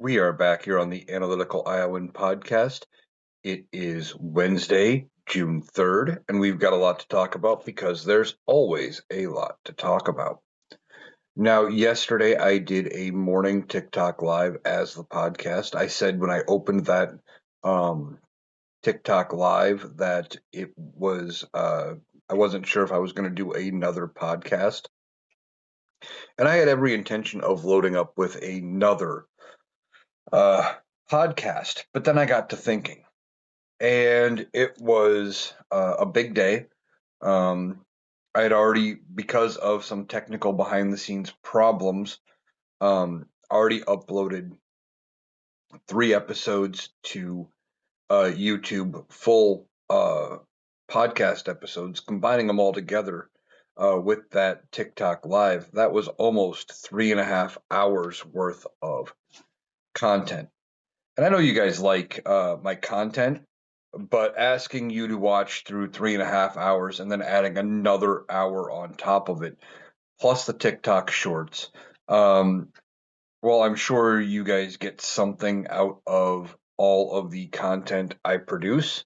We are back here on the Analyticaliowan podcast. It is Wednesday, June 3rd, and we've got a lot to talk about because there's always a lot to talk about. Now, yesterday I did a morning TikTok live as the podcast. I said when I opened that um, TikTok live that it was, I wasn't sure if I was going to do another podcast. And I had every intention of loading up with another uh, podcast. But then I got to thinking, and it was a big day. I had already, because of some technical behind the scenes problems, already uploaded 3 episodes to YouTube, full podcast episodes, combining them all together with that TikTok live. That was almost 3.5 hours worth of content. And I know you guys like my content, but asking you to watch through 3.5 hours and then adding another hour on top of it, plus the TikTok shorts. Um, well, I'm sure you guys get something out of all of the content I produce.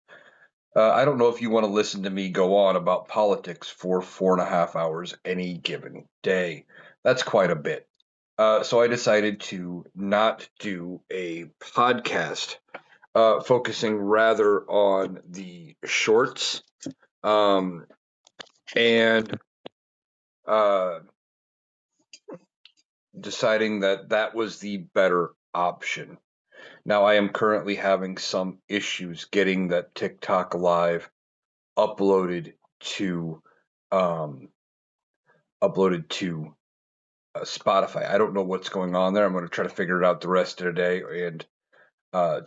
I don't know if you want to listen to me go on about politics for 4.5 hours any given day. That's quite a bit. So I decided to not do a podcast, focusing rather on the shorts, um, and uh, deciding that that was the better option. Now I am currently having some issues getting that TikTok live uploaded to um, Spotify. I don't know what's going on there. I'm going to try to figure it out the rest of the day, and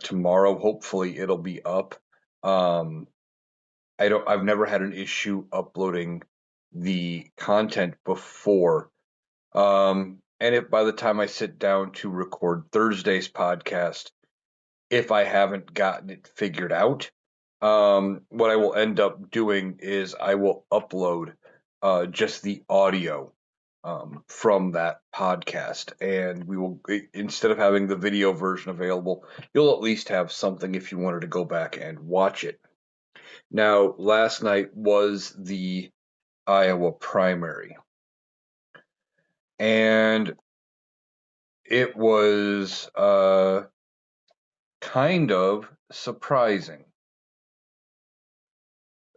tomorrow hopefully it'll be up. Um, I've never had an issue uploading the content before. And if by the time I sit down to record Thursday's podcast, if I haven't gotten it figured out, what I will end up doing is I will upload just the audio from that podcast, and we will, instead of having the video version available, you'll at least have something if you wanted to go back and watch it. Now, last night was the Iowa primary, and it was kind of surprising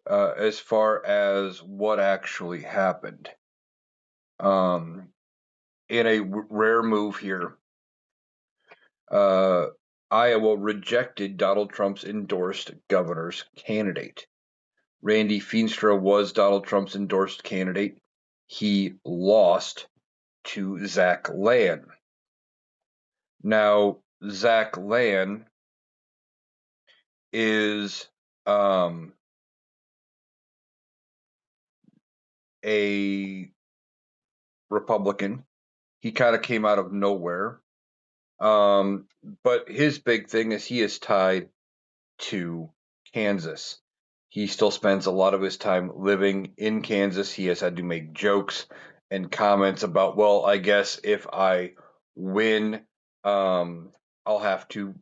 as far as what actually happened. Um, in a rare move here, uh, Iowa rejected Donald Trump's endorsed governor's candidate. Randy Feenstra was Donald Trump's endorsed candidate. He lost to Zach Lan. Now, Zach Lan is a Republican. He kind of came out of nowhere. But his big thing is he is tied to Kansas. He still spends a lot of his time living in Kansas. He has had to make jokes and comments about, well, I guess if I win, I'll have to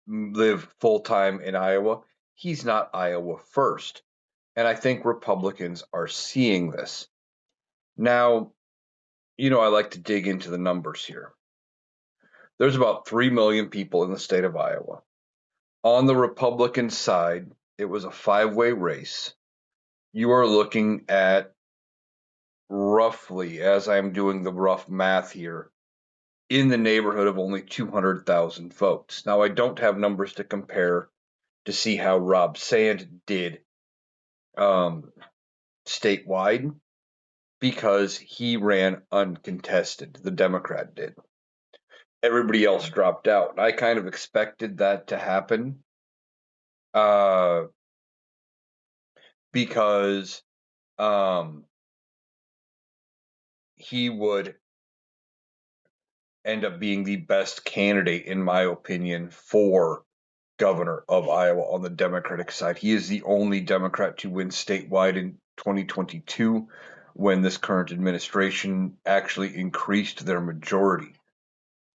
live full time in Iowa. He's not Iowa first. And I think Republicans are seeing this. Now, I like to dig into the numbers here. There's about 3 million people in the state of Iowa. On the Republican side, it was a 5-way race. You are looking at roughly, as I'm doing the rough math here, in the neighborhood of only 200,000 votes. Now, I don't have numbers to compare to see how Rob Sand did statewide because he ran uncontested. The Democrat did. Everybody else dropped out. I kind of expected that to happen uh, because he would end up being the best candidate, in my opinion, for governor of Iowa on the Democratic side. He is the only Democrat to win statewide in 2022 when this current administration actually increased their majority.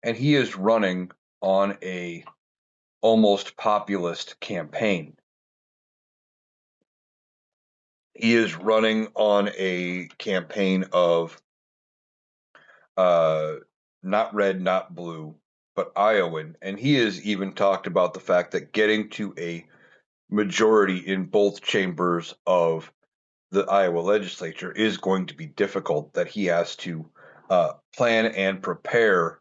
And he is running on a almost populist campaign. He is running on a campaign of not red, not blue, but Iowan. And he has even talked about the fact that getting to a majority in both chambers of the Iowa legislature is going to be difficult, that he has to plan and prepare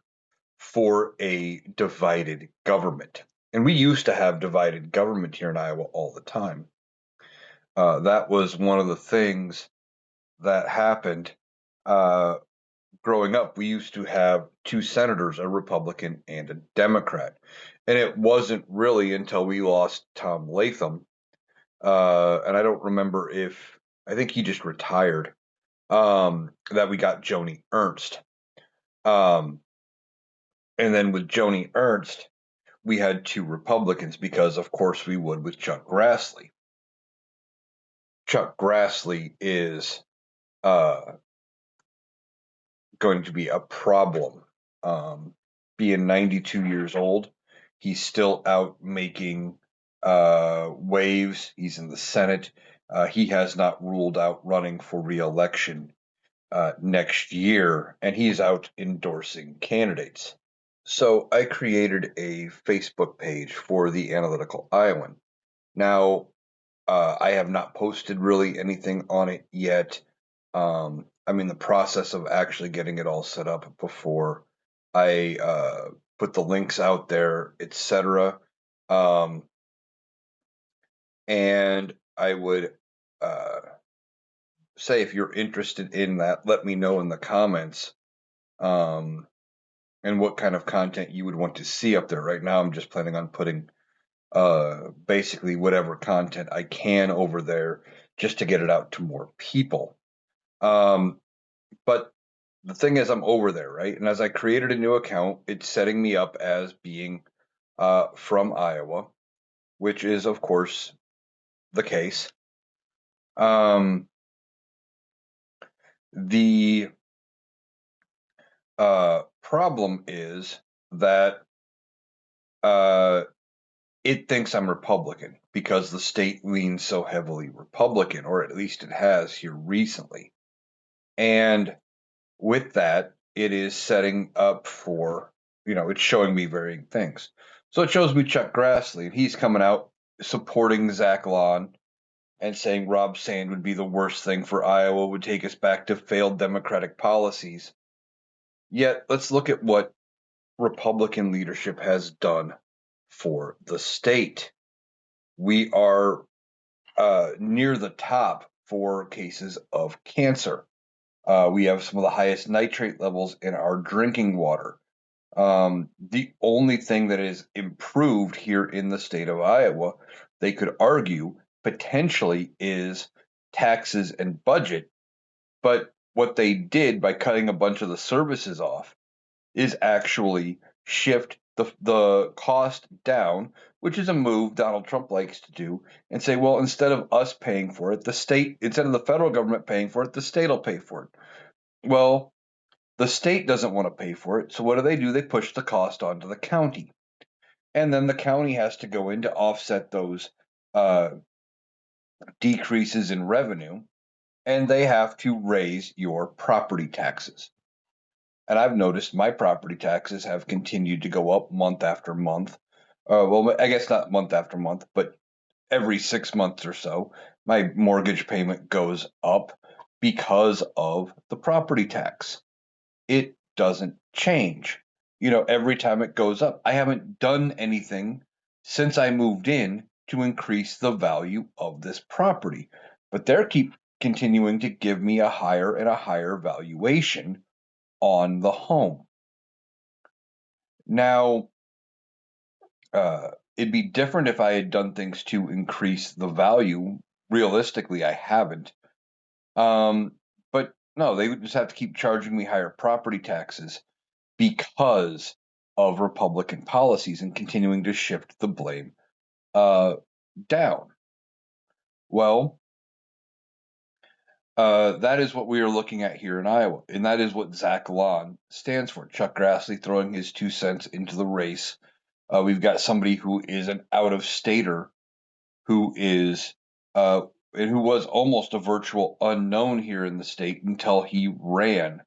for a divided government. And we used to have divided government here in Iowa all the time. That was one of the things that happened. Growing up, we used to have two senators, a Republican and a Democrat. And it wasn't really until we lost Tom Latham, and I don't remember if, I think he just retired, that we got Joni Ernst. Um, and then with Joni Ernst, we had two Republicans because, of course, we would with Chuck Grassley. Chuck Grassley is going to be a problem. Being 92 years old, he's still out making waves. He's in the Senate. He has not ruled out running for reelection next year, and he's out endorsing candidates. So I created a Facebook page for the Analytical Iowan. Now, I have not posted really anything on it yet. I'm in the process of actually getting it all set up before I put the links out there, etc. Um, and I would uh, say, if you're interested in that, let me know in the comments, and what kind of content you would want to see up there. Right now, I'm just planning on putting basically whatever content I can over there just to get it out to more people. But the thing is, I'm over there, right? And as I created a new account, it's setting me up as being from Iowa, which is, of course, the case. The problem is that uh, it thinks I'm Republican because the state leans so heavily Republican, or at least it has here recently. And with that, it is setting up for, it's showing me varying things. So it shows me Chuck Grassley, and he's coming out supporting Zach Lawn and saying Rob Sand would be the worst thing for Iowa, would take us back to failed Democratic policies. Yet, let's look at what Republican leadership has done for the state. We are near the top for cases of cancer. We have some of the highest nitrate levels in our drinking water. The only thing that is improved here in the state of Iowa, they could argue, potentially, is taxes and budget. But what they did by cutting a bunch of the services off is actually shift the cost down, which is a move Donald Trump likes to do, and say, well, instead of us paying for it, instead of the federal government paying for it, the state will pay for it. Well, the state doesn't want to pay for it, so what do? They push the cost onto the county. And then the county has to go in to offset those decreases in revenue, and they have to raise your property taxes. And I've noticed my property taxes have continued to go up month after month. Well, I guess not month after month, but every 6 months or so, my mortgage payment goes up because of the property tax. It doesn't change. Every time it goes up. I haven't done anything since I moved in to increase the value of this property, but they're keep continuing to give me a higher and a higher valuation on the home. Now, it'd be different if I had done things to increase the value. Realistically, I haven't. But no, they would just have to keep charging me higher property taxes because of Republican policies and continuing to shift the blame down. Well, that is what we are looking at here in Iowa, and that is what Zach Lawn stands for. Chuck Grassley throwing his 2 cents into the race We've got somebody who is an out-of-stater who is and who was almost a virtual unknown here in the state until he ran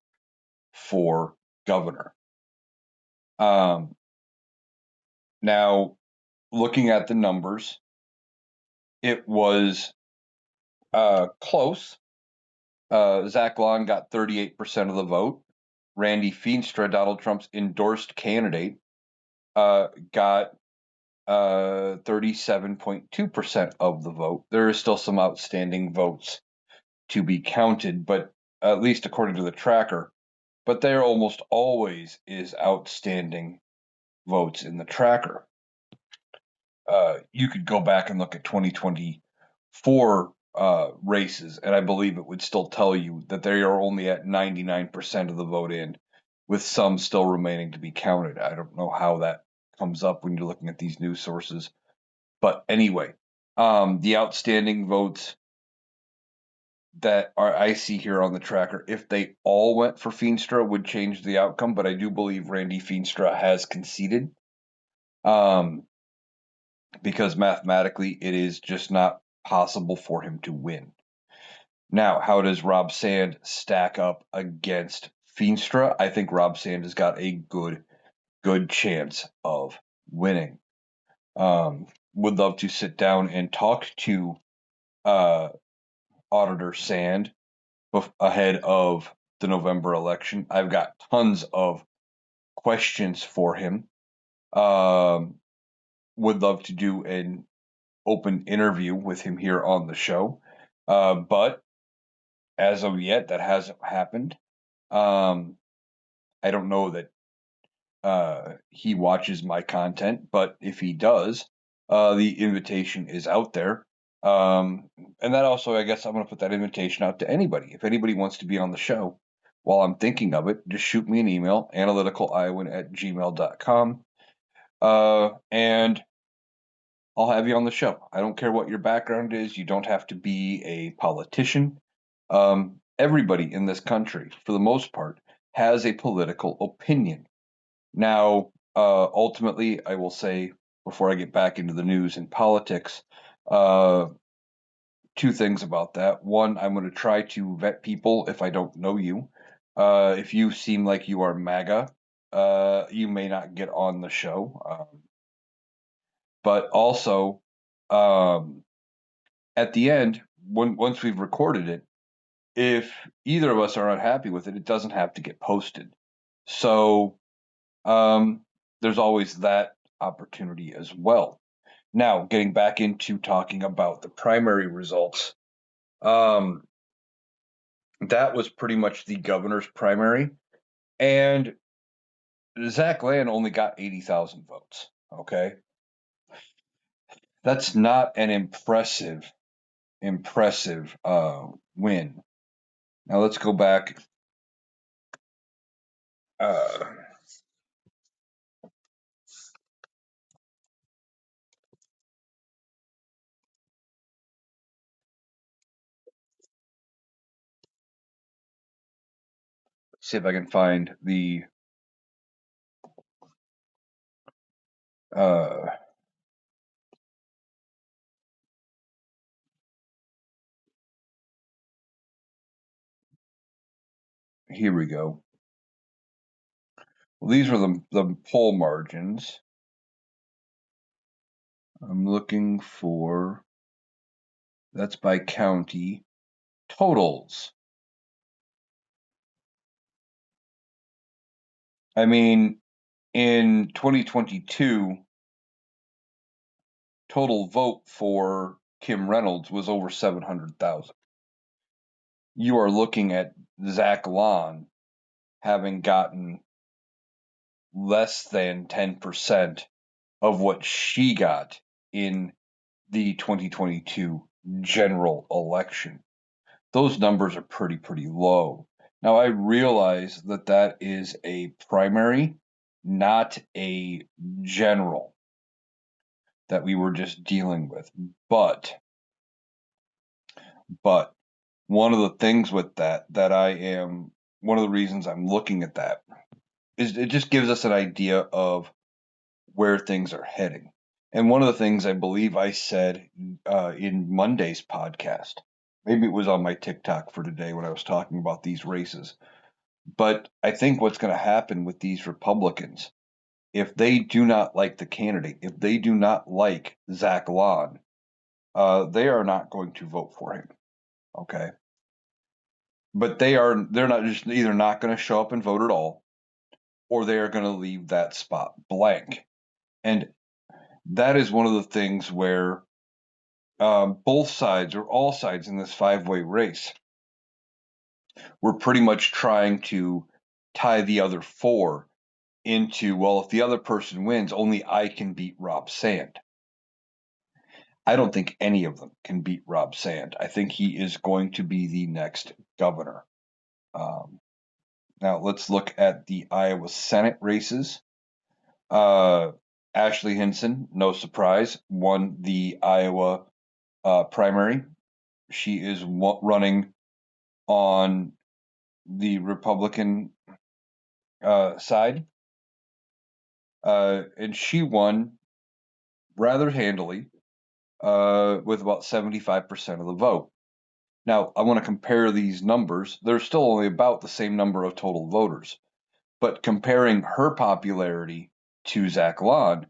for governor. Um, Now, looking at the numbers, it was close. Zach Long got 38% of the vote. Randy Feenstra, Donald Trump's endorsed candidate, got 37.2% of the vote. There is still some outstanding votes to be counted, but at least according to the tracker, but there almost always is outstanding votes in the tracker. You could go back and look at 2024 races, and I believe it would still tell you that they are only at 99% of the vote in, with some still remaining to be counted. I don't know how that comes up when you're looking at these news sources. But anyway, the outstanding votes that I see here on the tracker, if they all went for Feenstra, would change the outcome. But I do believe Randy Feenstra has conceded, because mathematically it is just not possible for him to win. Now, how does Rob Sand stack up against Feenstra? I think Rob Sand has got a good chance of winning. Would love to sit down and talk to Auditor Sand ahead of the November election. I've got tons of questions for him. Would love to do an open interview with him here on the show. But as of yet, that hasn't happened. I don't know that he watches my content, but if he does, the invitation is out there. And that also, I guess I'm going to put that invitation out to anybody. If anybody wants to be on the show while I'm thinking of it, just shoot me an email, analyticaliowan@gmail.com, and I'll have you on the show. I don't care what your background is. You don't have to be a politician. Everybody in this country, for the most part, has a political opinion. Now, ultimately, I will say, before I get back into the news and politics, two things about that. One, I'm going to try to vet people if I don't know you. If you seem like you are MAGA, you may not get on the show. But also, at the end, once we've recorded it, if either of us are unhappy with it, it doesn't have to get posted. So there's always that opportunity as well. Now, getting back into talking about the primary results, that was pretty much the governor's primary, and Zach Land only got 80,000 votes. Okay, that's not an impressive win. Now let's go back. Uh, See if I can find the uh, here we go. Well, these were the poll margins. I'm looking for, that's by county totals. I mean, in 2022, total vote for Kim Reynolds was over 700,000. You are looking at Zach Lon having gotten less than 10% of what she got in the 2022 general election. Those numbers are pretty low. Now, I realize that that is a primary, not a general that we were just dealing with. But one of the things with that one of the reasons I'm looking at that is it just gives us an idea of where things are heading. And one of the things I believe I said in Monday's podcast, maybe it was on my TikTok for today when I was talking about these races, but I think what's going to happen with these Republicans, if they do not like the candidate, if they do not like Zach Lon, they are not going to vote for him. Okay. But they're not just either not going to show up and vote at all, or they are going to leave that spot blank. And that is one of the things where both sides or all sides in this five-way race were pretty much trying to tie the other four into, well, if the other person wins, only I can beat Rob Sand. I don't think any of them can beat Rob Sand. I think he is going to be the next governor. Now let's look at the Iowa Senate races. Ashley Hinson, no surprise, won the Iowa primary. She is running on the Republican side, and she won rather handily with about 75% of the vote. Now, I want to compare these numbers. There's still only about the same number of total voters, but comparing her popularity to Zach Lon,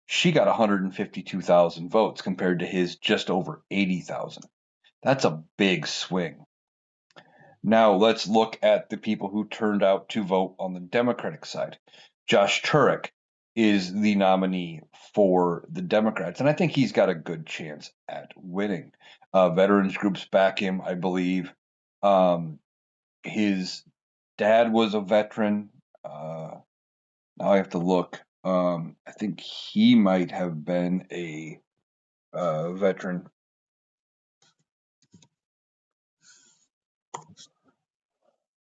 she got 152,000 votes compared to his just over 80,000. That's a big swing. Now let's look at the people who turned out to vote on the Democratic side. Josh Turek is the nominee for the Democrats, and I think he's got a good chance at winning. Veterans groups back him, I believe. His dad was a veteran. Now I have to look. I think he might have been a veteran.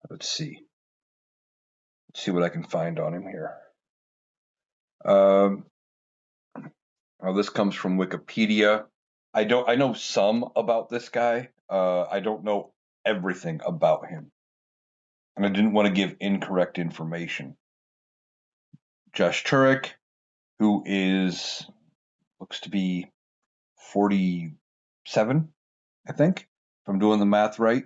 Let's see. Let's see what I can find on him here. Um, this comes from Wikipedia. I know some about this guy. I don't know everything about him, and I didn't want to give incorrect information. Josh Turek, who looks to be 47, I think, if I'm doing the math right.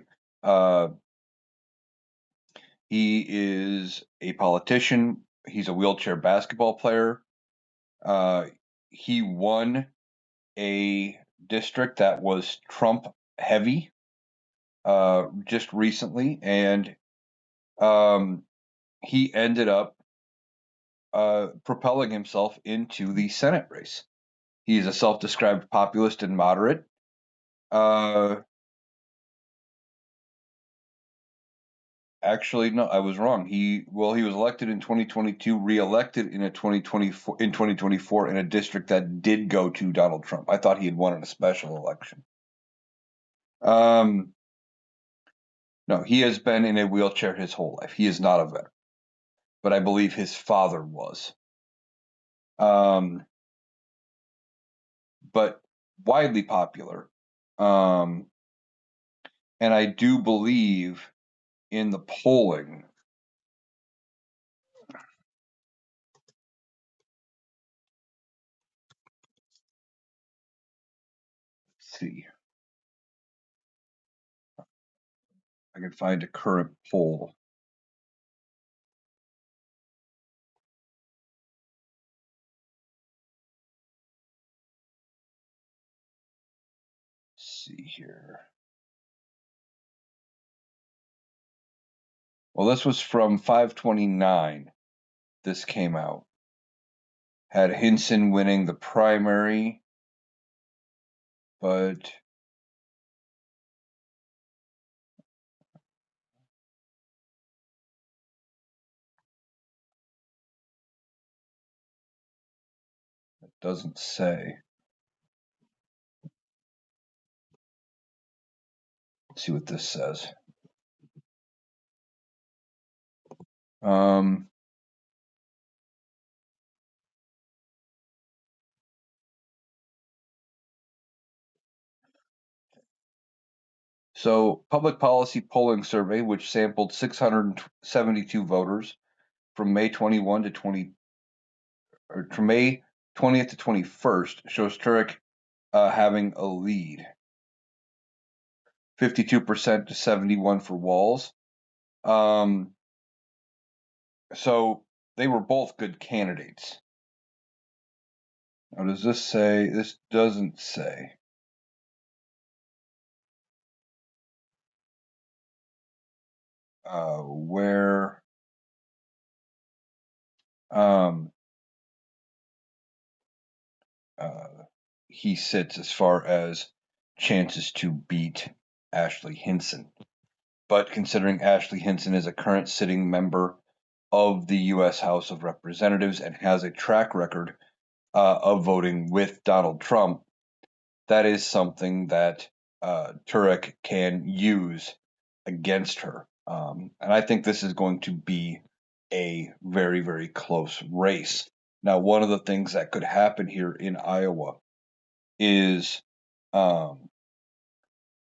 He is a politician. He's a wheelchair basketball player. He won a district that was Trump heavy just recently, and he ended up propelling himself into the Senate race. He's a self-described populist and moderate. Actually, no, I was wrong. He was elected in 2022, reelected in 2024 in a district that did go to Donald Trump. I thought he had won in a special election. No, he has been in a wheelchair his whole life. He is not a veteran, but I believe his father was. But widely popular. And I do believe in the polling. Let's see. I can find a current poll. Let's see here. Well, this was from 5/29. This came out. Had Hinson winning the primary, but it doesn't say. Let's see what this says. So, Public Policy Polling Survey, which sampled 672 voters from May 21 to or from May 20th to 21st shows Turek having a lead. 52% to 71 for Walz. So they were both good candidates. Now, does this say? This doesn't say. Where he sits as far as chances to beat Ashley Hinson. But considering Ashley Hinson is a current sitting member of the U.S. House of Representatives and has a track record of voting with Donald Trump, that is something that Turek can use against her. And I think this is going to be a very, very close race. Now, one of the things that could happen here in Iowa is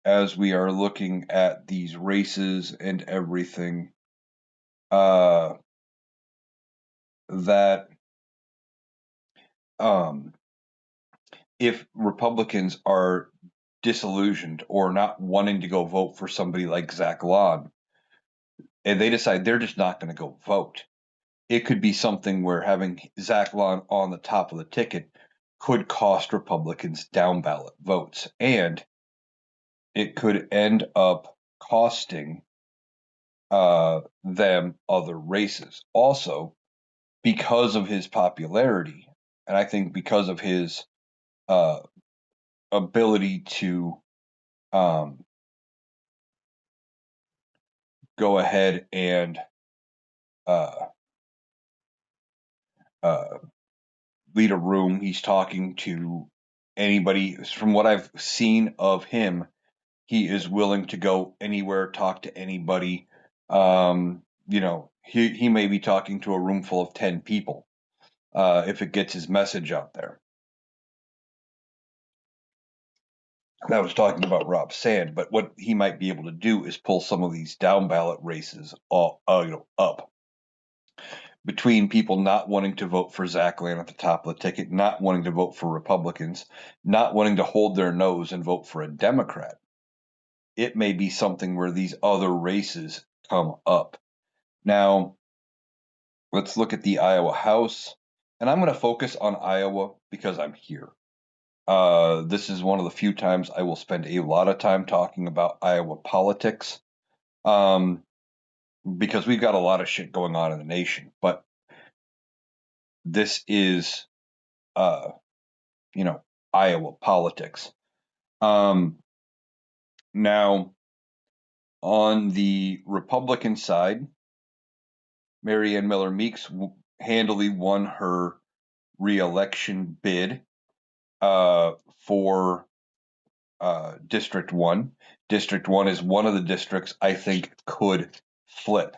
as we are looking at these races and everything, that if Republicans are disillusioned or not wanting to go vote for somebody like Zach Lawn, and they decide they're just not going to go vote, it could be something where having Zach Lawn on the top of the ticket could cost Republicans down ballot votes, and it could end up costing them other races. Also, because of his popularity, and I think because of his ability to go ahead and uh, lead a room. He's talking to anybody. From what I've seen of him, he is willing to go anywhere, talk to anybody. He may be talking to a room full of 10 people if it gets his message out there. I was talking about Rob Sand, but what he might be able to do is pull some of these down ballot races up between people not wanting to vote for Zach Land at the top of the ticket, not wanting to vote for Republicans, not wanting to hold their nose and vote for a Democrat. It may be something where these other races come up. Now, let's look at the Iowa House, and I'm going to focus on Iowa because I'm here. This is one of the few times I will spend a lot of time talking about Iowa politics, because we've got a lot of shit going on in the nation. But this is, Iowa politics. Now, on the Republican side, Marianne Miller Meeks handily won her re-election bid for District 1. District 1 is one of the districts I think could flip.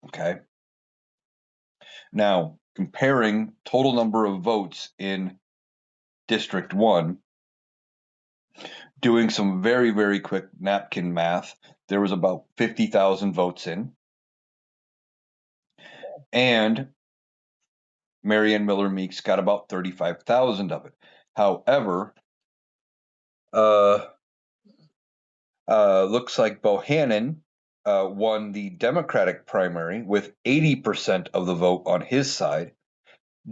Okay. Now, comparing total number of votes in District 1, doing some very, very quick napkin math, there was about 50,000 votes in. And Marianne Miller Meeks got about 35,000 of it. However, looks like Bohannon won the Democratic primary with 80% of the vote on his side,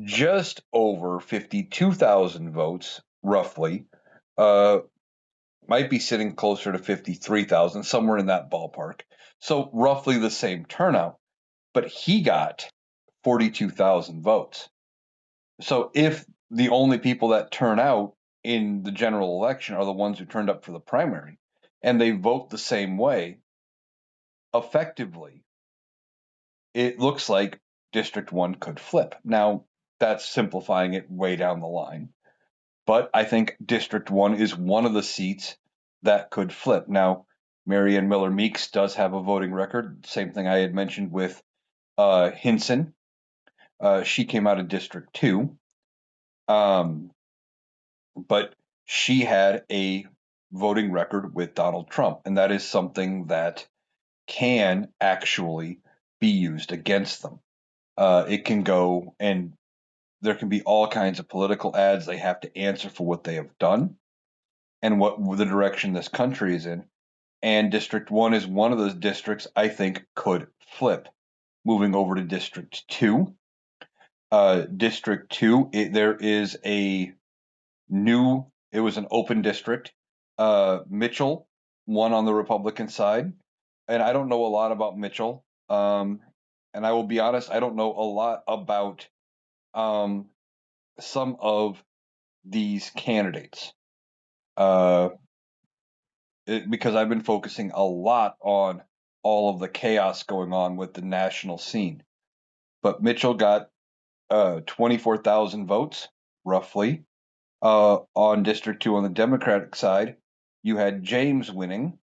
just over 52,000 votes, roughly. Might be sitting closer to 53,000, somewhere in that ballpark. So roughly the same turnout, but he got 42,000 votes. So if the only people that turn out in the general election are the ones who turned up for the primary, and they vote the same way, effectively, it looks like District 1 could flip. Now, that's simplifying it way down the line, but I think District 1 is one of the seats that could flip. Now, Marianne Miller Meeks does have a voting record, same thing I had mentioned with Hinson. She came out of District 2. But she had a voting record with Donald Trump, and that is something that can actually be used against them. It can go and there can be all kinds of political ads. They have to answer for what they have done and what the direction this country is in. And District 1 is one of those districts I think could flip. Moving over to District 2. District 2, there is a new, it was an open district. Mitchell won on the Republican side. And I don't know a lot about Mitchell. And I will be honest, I don't know a lot about some of these candidates. Because I've been focusing a lot on all of the chaos going on with the national scene. But Mitchell got 24,000 votes, roughly. On District 2 on the Democratic side, you had James winning,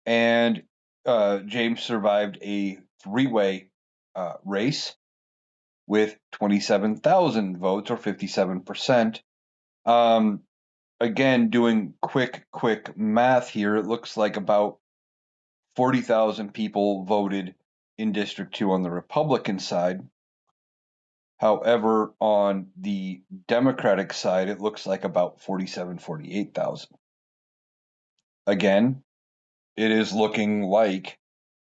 and James survived a three-way race with 27,000 votes, or 57%. Again, doing quick math here, it looks like about 40,000 people voted in District 2 on the Republican side. However, on the Democratic side, it looks like about 47, 48,000. Again, it is looking like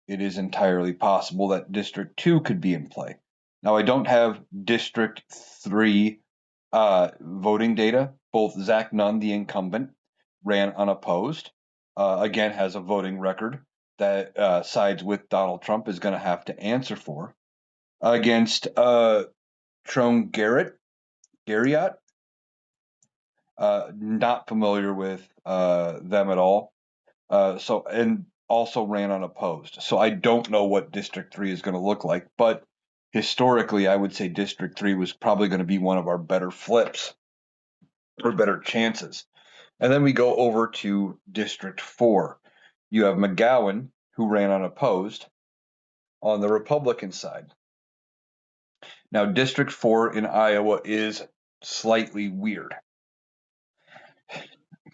it is entirely possible that District 2 could be in play. Now, I don't have District 3 voting data. Both Zach Nunn, the incumbent, ran unopposed. Again, has a voting record that sides with Donald Trump is going to have to answer for. Against Trone Garriott, not familiar with them at all. And also ran unopposed. So I don't know what District 3 is going to look like, but historically, I would say District 3 was probably going to be one of our better flips or better chances. And then we go over to District 4. You have McGowan, who ran unopposed on the Republican side. Now, District 4 in Iowa is slightly weird.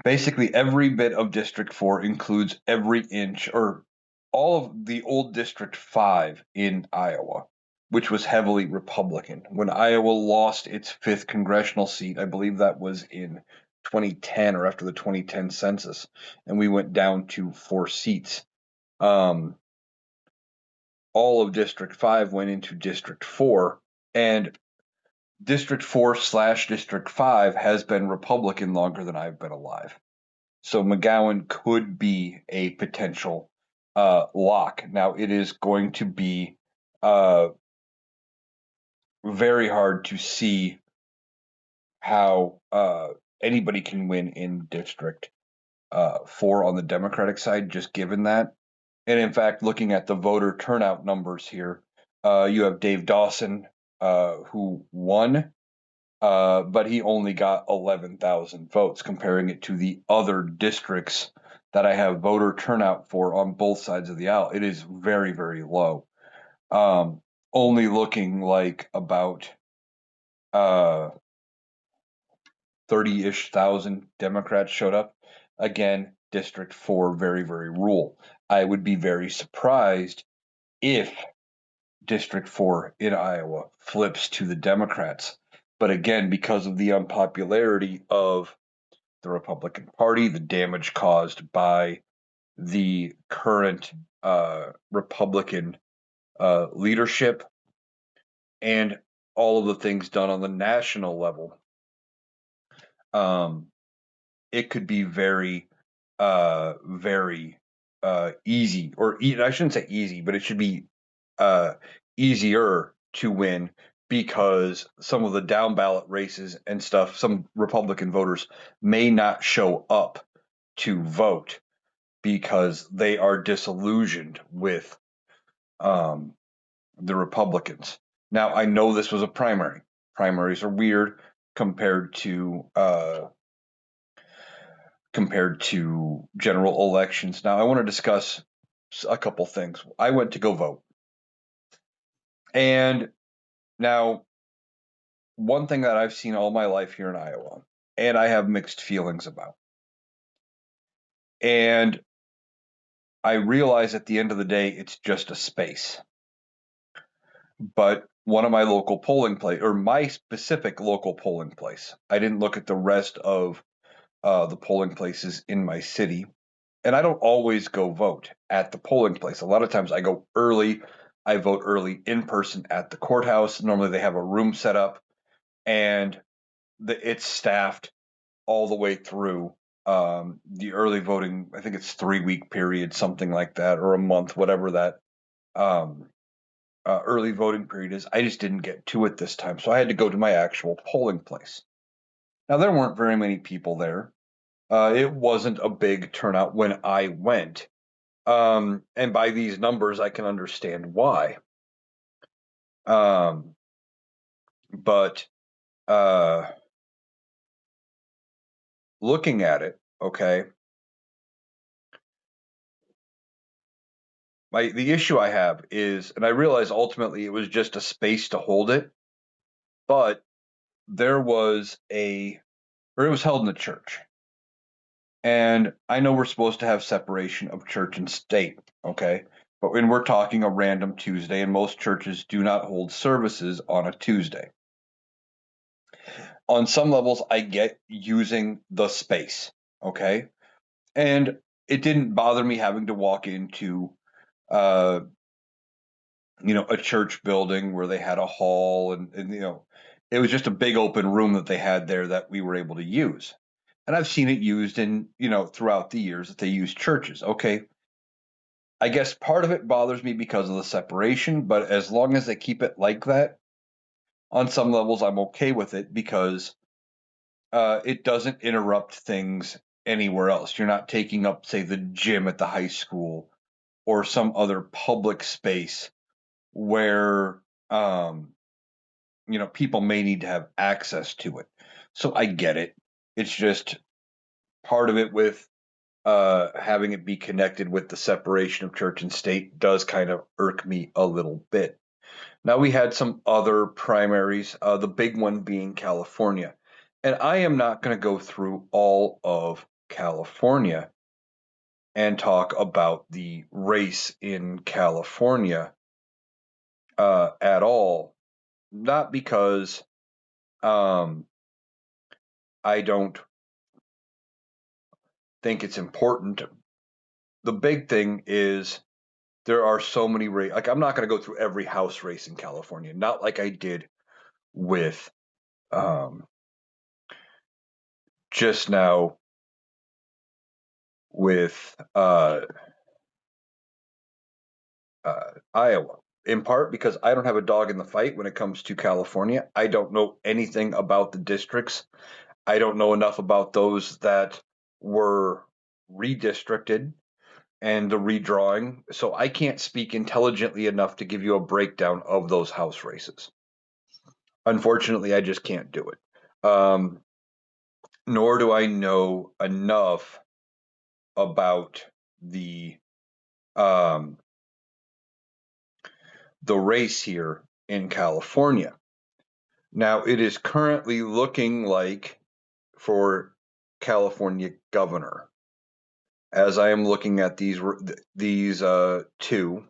Basically, every bit of District 4 includes every inch or all of the old District 5 in Iowa, which was heavily Republican. When Iowa lost its 5th congressional seat, I believe that was in 2010 or after the 2010 census, and we went down to 4 seats. All of District 5 went into District 4, and District 4/District 5 has been Republican longer than I've been alive. So McGowan could be a potential lock. Now, it is going to be very hard to see how anybody can win in District 4 on the Democratic side, just given that. And in fact, looking at the voter turnout numbers here, you have Dave Dawson, who won, but he only got 11,000 votes, comparing it to the other districts that I have voter turnout for on both sides of the aisle. It is very, very low. Only looking like about 30-ish thousand Democrats showed up. Again, District 4, very, very rural. I would be very surprised if District 4 in Iowa flips to the Democrats. But again, because of the unpopularity of the Republican Party, the damage caused by the current Republican leadership, and all of the things done on the national level, it could be very, very easy, or I shouldn't say easy, but it should be easier to win, because some of the down ballot races and stuff, some Republican voters may not show up to vote because they are disillusioned with the Republicans. Now, I know this was a primary. Primaries are weird compared to general elections. Now, I want to discuss a couple things. I went to go vote. And now, one thing that I've seen all my life here in Iowa, and I have mixed feelings about. And I realize at the end of the day, it's just a space. But one of my local polling place, or my specific local polling place. I didn't look at the rest of the polling places in my city. And I don't always go vote at the polling place. A lot of times I go early. I vote early in person at the courthouse. Normally they have a room set up and it's staffed all the way through the early voting. I think it's 3 week period, something like that, or a month, whatever that um, early voting period is. I just didn't get to it this time, so I had to go to my actual polling place. Now there weren't very many people there. It wasn't a big turnout when I went, and by these numbers, I can understand why. Um, but uh, looking at it, okay, the issue I have is, and I realize ultimately it was just a space to hold it, but there was or it was held in the church. And I know we're supposed to have separation of church and state, okay? But when we're talking a random Tuesday, and most churches do not hold services on a Tuesday. On some levels, I get using the space, okay? And it didn't bother me having to walk into uh, a church building where they had a hall and it was just a big open room that they had there that we were able to use. And I've seen it used throughout the years that they use churches. Okay. I guess part of it bothers me because of the separation, but as long as they keep it like that, on some levels, I'm okay with it because it doesn't interrupt things anywhere else. You're not taking up, say, the gym at the high school or some other public space where um, people may need to have access to it. So I get it. It's just part of it with having it be connected with the separation of church and state does kind of irk me a little bit. Now we had some other primaries, the big one being California. And I am not going to go through all of California and talk about the race in California at all. Not because um, I don't think it's important. The big thing is there are so many like I'm not going to go through every house race in California, not like I did with um, just now with Iowa. In part because I don't have a dog in the fight when it comes to California. I don't know anything about the districts. I don't know enough about those that were redistricted and the redrawing. So I can't speak intelligently enough to give you a breakdown of those house races. Unfortunately, I just can't do it. Nor do I know enough about um, the race here in California. Now, it is currently looking like for California governor, as I am looking at these two.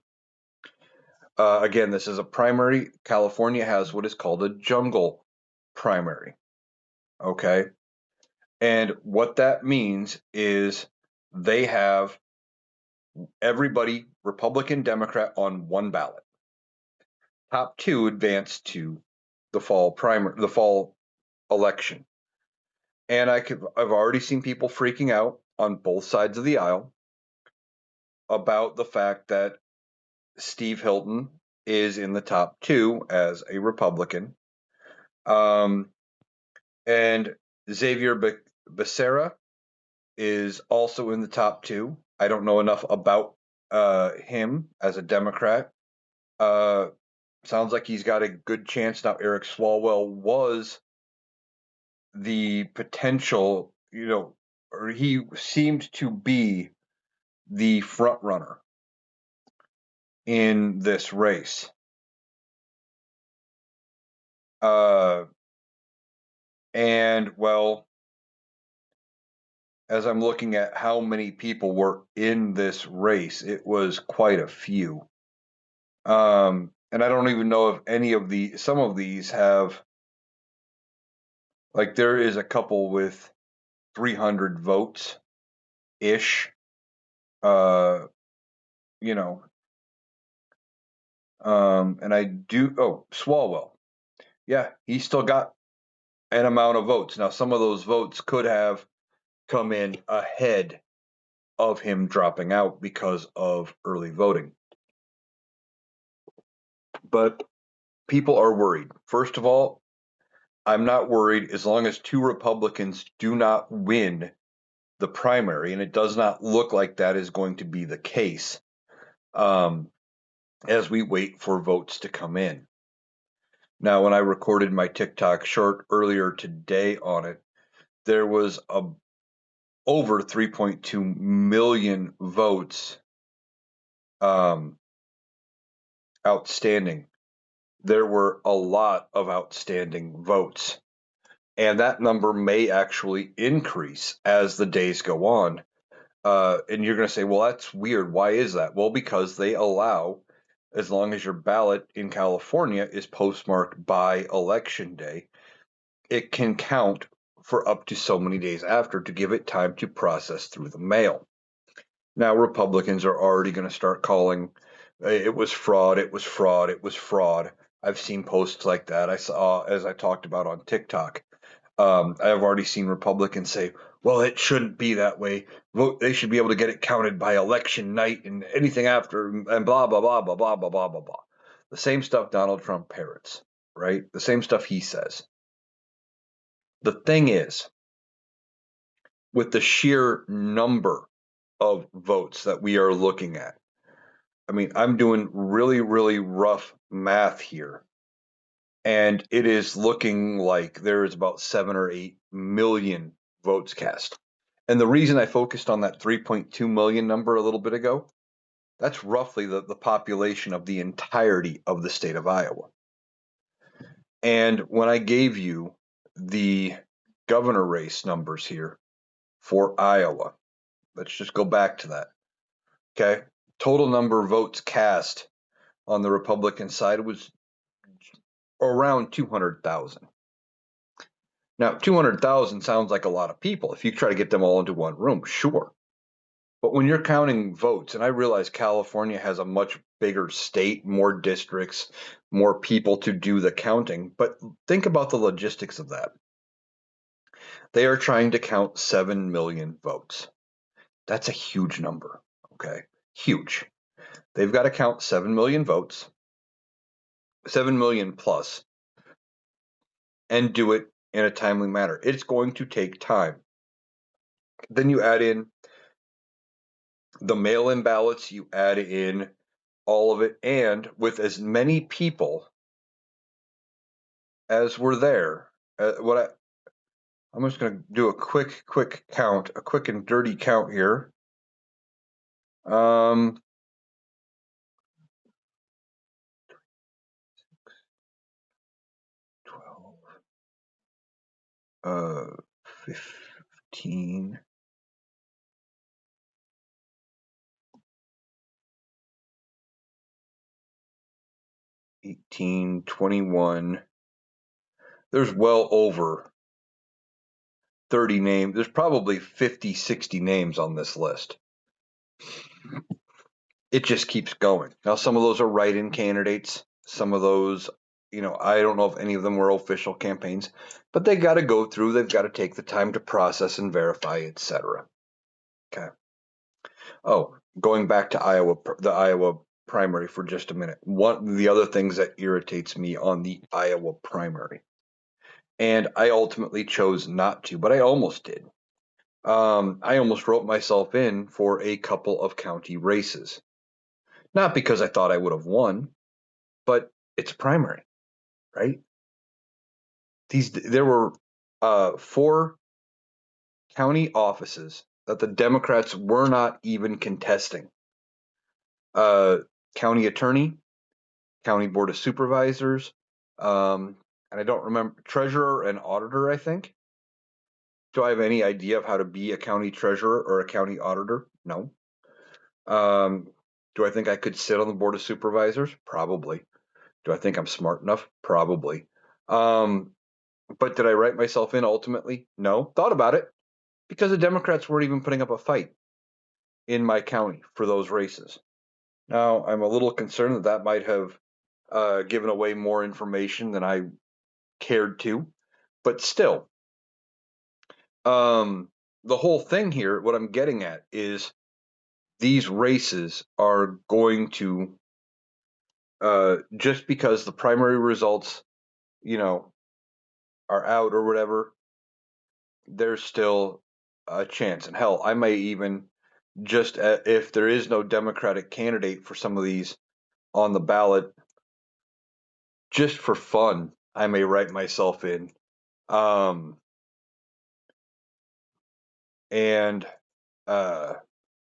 Again, this is a primary. California has what is called a jungle primary. Okay. And what that means is they have everybody, Republican, Democrat, on one ballot. Top two advance to the fall election. And I've already seen people freaking out on both sides of the aisle about the fact that Steve Hilton is in the top two as a Republican. Um, and Xavier Becerra is also in the top two. I don't know enough about him as a Democrat. Uh, sounds like he's got a good chance now. Eric Swalwell was the potential, or he seemed to be the front runner in this race. Uh, and well, as I'm looking at how many people were in this race, it was quite a few. And I don't even know if some of these have, like, there is a couple with 300 votes ish. Uh, you know, and I do. Oh, Swalwell. Yeah, he still got an amount of votes. Now, some of those votes could have come in ahead of him dropping out because of early voting. But people are worried. First of all, I'm not worried as long as two Republicans do not win the primary, and it does not look like that is going to be the case um, as we wait for votes to come in. Now, when I recorded my TikTok short earlier today on it, there was over 3.2 million votes um, outstanding. There were a lot of outstanding votes, and that number may actually increase as the days go on. And you're going to say, well, that's weird. Why is that? Well, because they allow, as long as your ballot in California is postmarked by election day, it can count for up to so many days after to give it time to process through the mail. Now, Republicans are already going to start calling it was fraud, it was fraud, it was fraud. I've seen posts like that. I saw, as I talked about on TikTok, I've already seen Republicans say, well, it shouldn't be that way. They should be able to get it counted by election night and anything after, and blah, blah, blah, blah, blah, blah, blah, blah, blah. The same stuff Donald Trump parrots, right? The same stuff he says. The thing is, with the sheer number of votes that we are looking at, I mean, I'm doing really, really rough math here, and it is looking like there is about 7 or 8 million votes cast. And the reason I focused on that 3.2 million number a little bit ago, that's roughly the population of the entirety of the state of Iowa. And when I gave you the governor race numbers here for Iowa, let's just go back to that. Okay. Total number of votes cast on the Republican side was around 200,000. Now, 200,000 sounds like a lot of people. If you try to get them all into one room, sure. But when you're counting votes, and I realize California has a much bigger state, more districts, more people to do the counting, but think about the logistics of that. They are trying to count 7 million votes. That's a huge number, okay? Huge. They've got to count 7 million votes, 7 million plus, and do it in a timely manner. It's going to take time. Then you add in the mail-in ballots, you add in all of it, and with as many people as were there, I'm just going to do a quick count, a quick and dirty count here. 12, 15, 18, 21. There's well over 30 names. There's probably 50, 60 names on this list. It just keeps going. Now, some of those are write-in candidates. Some of those, I don't know if any of them were official campaigns, but they got to go through. They've got to take the time to process and verify, etc. Okay. Oh, going back to the Iowa primary for just a minute. One of the other things that irritates me on the Iowa primary, and I ultimately chose not to, but I almost did. I almost wrote myself in for a couple of county races. Not because I thought I would have won, but it's a primary, right? There were 4 county offices that the Democrats were not even contesting. Uh, County attorney, county board of supervisors, and I don't remember, treasurer and auditor, I think. Do I have any idea of how to be a county treasurer or a county auditor? No. Do I think I could sit on the board of supervisors? Probably. Do I think I'm smart enough? Probably. Um, but did I write myself in ultimately? No. Thought about it because the Democrats weren't even putting up a fight in my county for those races. Now, I'm a little concerned that that might have given away more information than I cared to, but still, the whole thing here, what I'm getting at is these races are going to, just because the primary results, you know, are out or whatever, there's still a chance. And hell, I may even just, if there is no Democratic candidate for some of these on the ballot, just for fun, I may write myself in. Um, and, uh,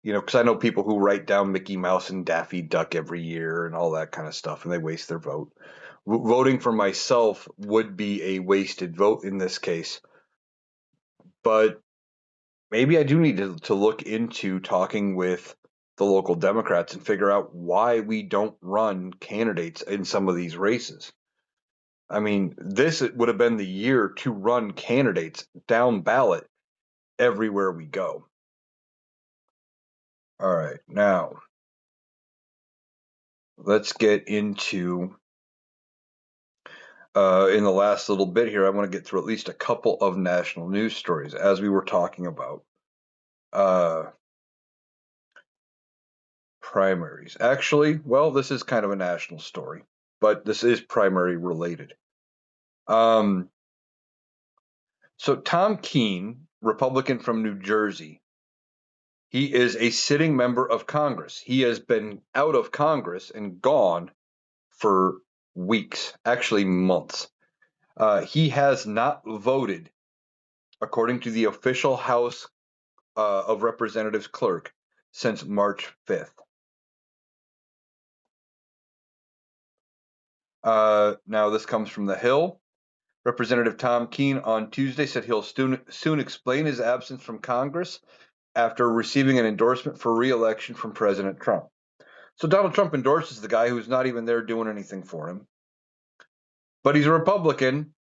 because I know people who write down Mickey Mouse and Daffy Duck every year and all that kind of stuff, and they waste their vote. Voting for myself would be a wasted vote in this case, but maybe I do need to look into talking with the local Democrats and figure out why we don't run candidates in some of these races. I mean, this would have been the year to run candidates down ballot everywhere we go. All right, now let's get into in the last little bit here. I want to get through at least a couple of national news stories as we were talking about uh, primaries. Actually, well, this is kind of a national story, but this is primary related. Um, so Tom Keene, Republican from New Jersey, he is a sitting member of Congress. He has been out of Congress and gone for weeks, actually months. He has not voted, according to the official House of Representatives clerk, since March 5th. Now, this comes from The Hill. Representative Tom Keene on Tuesday said he'll soon explain his absence from Congress after receiving an endorsement for re-election from President Trump. So Donald Trump endorses the guy who's not even there doing anything for him. But he's a Republican,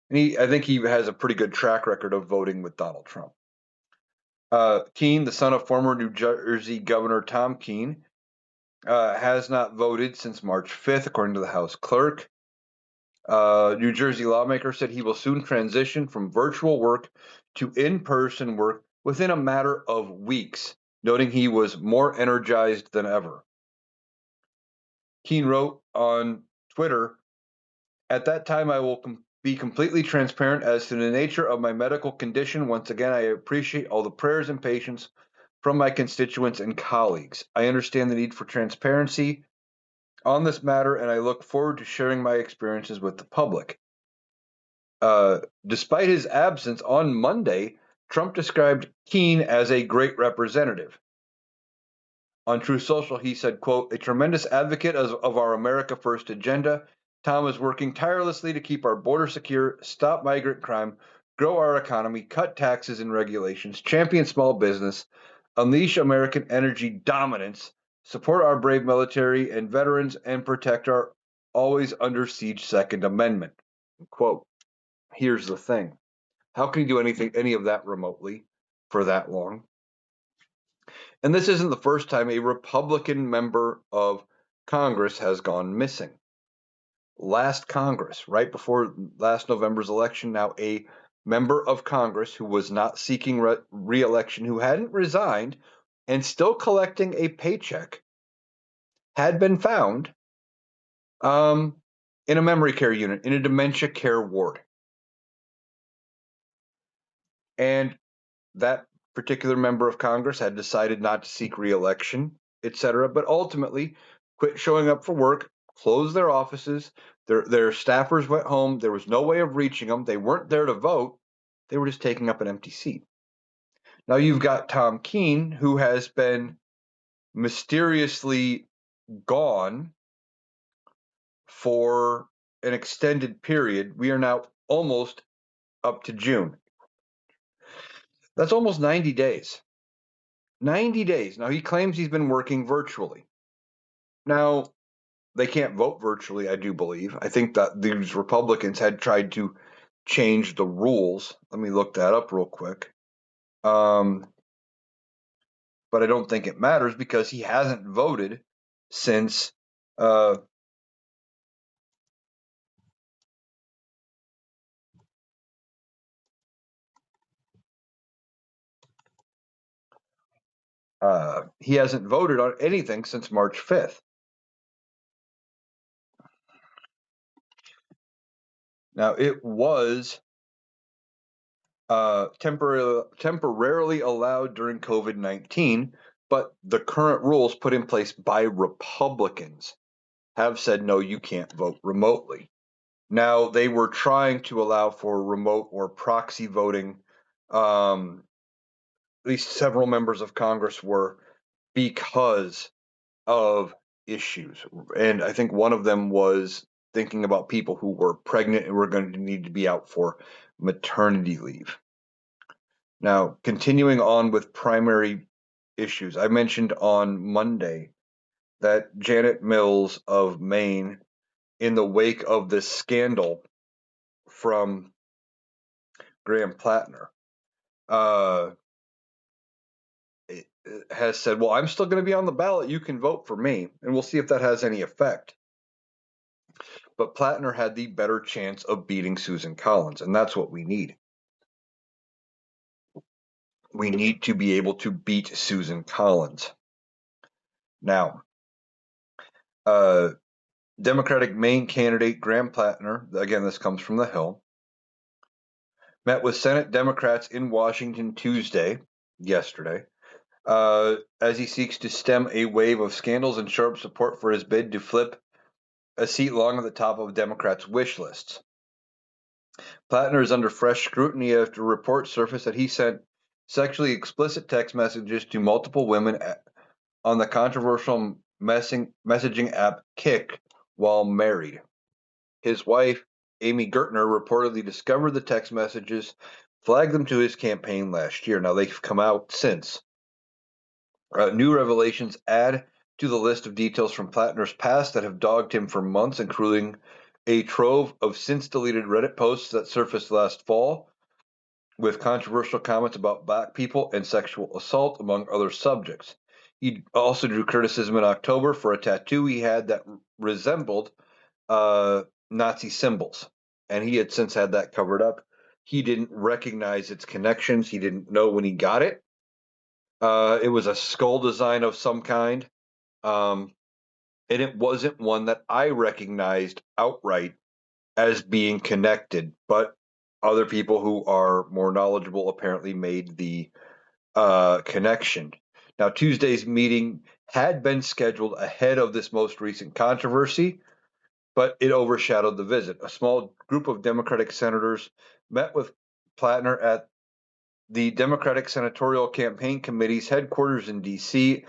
and I think he has a pretty good track record of voting with Donald Trump. Keene, the son of former New Jersey Governor Tom Keene, has not voted since March 5th, according to the House clerk. New Jersey lawmaker said he will soon transition from virtual work to in-person work within a matter of weeks, noting he was more energized than ever. Keene wrote on Twitter, "At that time, I will be completely transparent as to the nature of my medical condition. Once again, I appreciate all the prayers and patience from my constituents and colleagues. I understand the need for transparency on this matter, and I look forward to sharing my experiences with the public." Despite his absence on Monday, Trump described Keene as a great representative. On Truth Social, he said, quote, "A tremendous advocate of our America First agenda. Tom is working tirelessly to keep our border secure, stop migrant crime, grow our economy, cut taxes and regulations, champion small business, unleash American energy dominance, support our brave military and veterans, and protect our always under siege Second Amendment." Quote. Here's the thing. How can you do any of that remotely for that long? And this isn't the first time a Republican member of Congress has gone missing. Last Congress, right before last November's election, now a member of Congress who was not seeking re-election, who hadn't resigned and still collecting a paycheck, had been found in a memory care unit, in a dementia care ward. And that particular member of Congress had decided not to seek re-election, etc., but ultimately quit showing up for work, closed their offices, their staffers went home, there was no way of reaching them, they weren't there to vote, they were just taking up an empty seat. Now you've got Tom Keene, who has been mysteriously gone for an extended period. We are now almost up to June. That's almost 90 days. 90 days. Now, he claims he's been working virtually. Now, they can't vote virtually, I do believe. I think that these Republicans had tried to change the rules. Let me look that up real quick. Um, but I don't think it matters because he hasn't voted since uh, he hasn't voted on anything since March 5th. Now it was temporarily allowed during COVID-19, but the current rules put in place by Republicans have said no, you can't vote remotely. Now they were trying to allow for remote or proxy voting. At least several members of Congress were because of issues, and I think one of them was thinking about people who were pregnant and were going to need to be out for maternity leave. Now, continuing on with primary issues, I mentioned on Monday that Janet Mills of Maine, in the wake of this scandal from Graham Plattner, uh, has said, well, I'm still going to be on the ballot. You can vote for me. And we'll see if that has any effect. But Plattner had the better chance of beating Susan Collins, and that's what we need. We need to be able to beat Susan Collins. Now, uh, Democratic Maine candidate Graham Plattner, again, this comes from the Hill, met with Senate Democrats in Washington yesterday, as he seeks to stem a wave of scandals and sharp support for his bid to flip a seat long at the top of Democrats' wish lists. Plattner is under fresh scrutiny after reports surfaced that he sent sexually explicit text messages to multiple women on the controversial messaging app Kik while married. His wife, Amy Gertner, reportedly discovered the text messages, flagged them to his campaign last year. Now they've come out since. New revelations add to the list of details from Plattner's past that have dogged him for months, including a trove of since deleted Reddit posts that surfaced last fall with controversial comments about black people and sexual assault, among other subjects. He also drew criticism in October for a tattoo he had that resembled Nazi symbols, and he had since had that covered up. He didn't recognize its connections. He didn't know when he got it. It was a skull design of some kind, um, and it wasn't one that I recognized outright as being connected, but other people who are more knowledgeable apparently made the connection. Now, Tuesday's meeting had been scheduled ahead of this most recent controversy, but it overshadowed the visit. A small group of Democratic senators met with Plattner at the Democratic Senatorial Campaign Committee's headquarters in D.C.,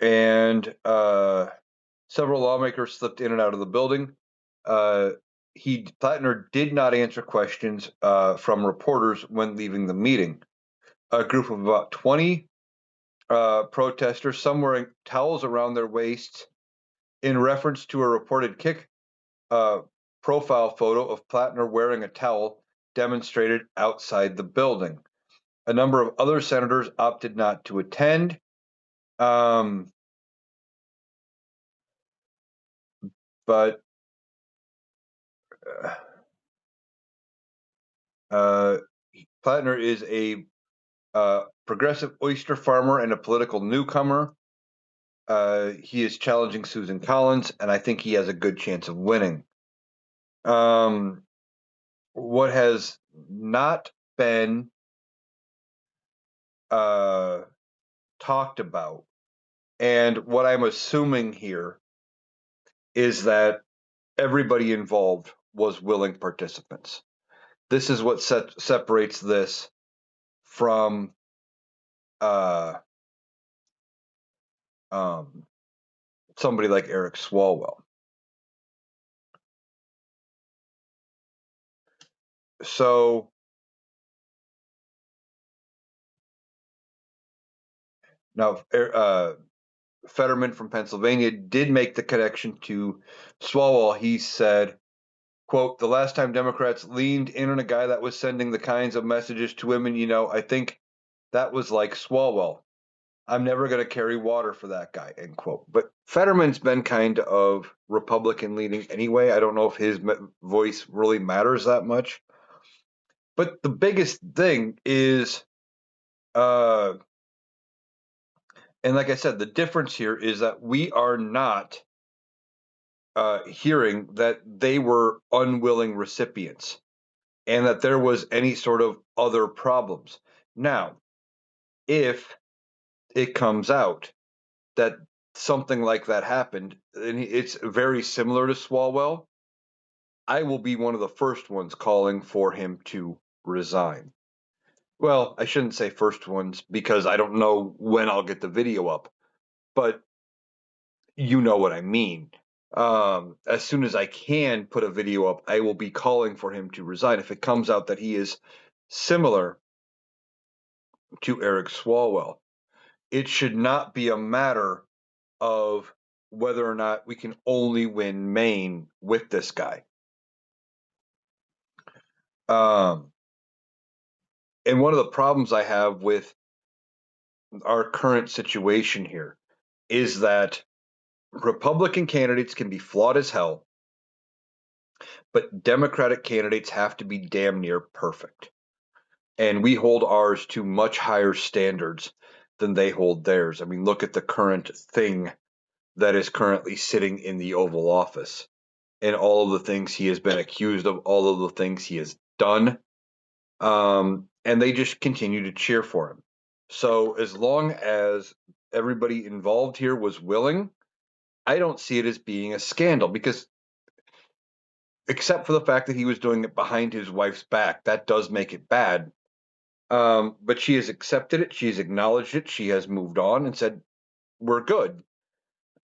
and several lawmakers slipped in and out of the building. Plattner did not answer questions from reporters when leaving the meeting. A group of about 20 protesters, some wearing towels around their waists, in reference to a reported Kik profile photo of Plattner wearing a towel, demonstrated outside the building. A number of other senators opted not to attend. But uh, Plattner is a progressive oyster farmer and a political newcomer. He is challenging Susan Collins, and I think he has a good chance of winning. What has not been talked about, and what I'm assuming here is that everybody involved was willing participants. This is what separates this from uh, um, somebody like Eric Swalwell. So now, Fetterman from Pennsylvania did make the connection to Swalwell. He said, quote, the last time Democrats leaned in on a guy that was sending the kinds of messages to women, I think that was like Swalwell. I'm never going to carry water for that guy, end quote. But Fetterman's been kind of Republican leaning anyway. I don't know if his voice really matters that much. But the biggest thing is, and like I said, the difference here is that we are not hearing that they were unwilling recipients and that there was any sort of other problems. Now, if it comes out that something like that happened, and it's very similar to Swalwell, I will be one of the first ones calling for him to resign. Well, I shouldn't say first ones because I don't know when I'll get the video up, but you know what I mean. As soon as I can put a video up, I will be calling for him to resign if it comes out that he is similar to Eric Swalwell. It should not be a matter of whether or not we can only win Maine with this guy. Um, and one of the problems I have with our current situation here is that Republican candidates can be flawed as hell, but Democratic candidates have to be damn near perfect. And we hold ours to much higher standards than they hold theirs. I mean, look at the current thing that is currently sitting in the Oval Office and all of the things he has been accused of, all of the things he has done. And they just continue to cheer for him. So as long as everybody involved here was willing, I don't see it as being a scandal because, except for the fact that he was doing it behind his wife's back, that does make it bad. But she has accepted it, she's acknowledged it, she has moved on and said, we're good.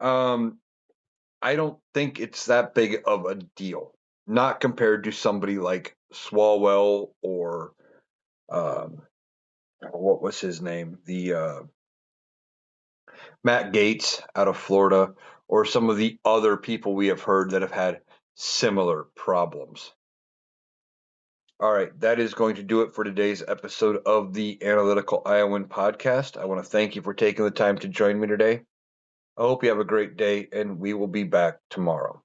Um, I don't think it's that big of a deal, not compared to somebody like Swalwell or um, what was his name? The Matt Gaetz out of Florida, or some of the other people we have heard that have had similar problems. All right, that is going to do it for today's episode of the Analytical Iowan podcast. I want to thank you for taking the time to join me today. I hope you have a great day, and we will be back tomorrow.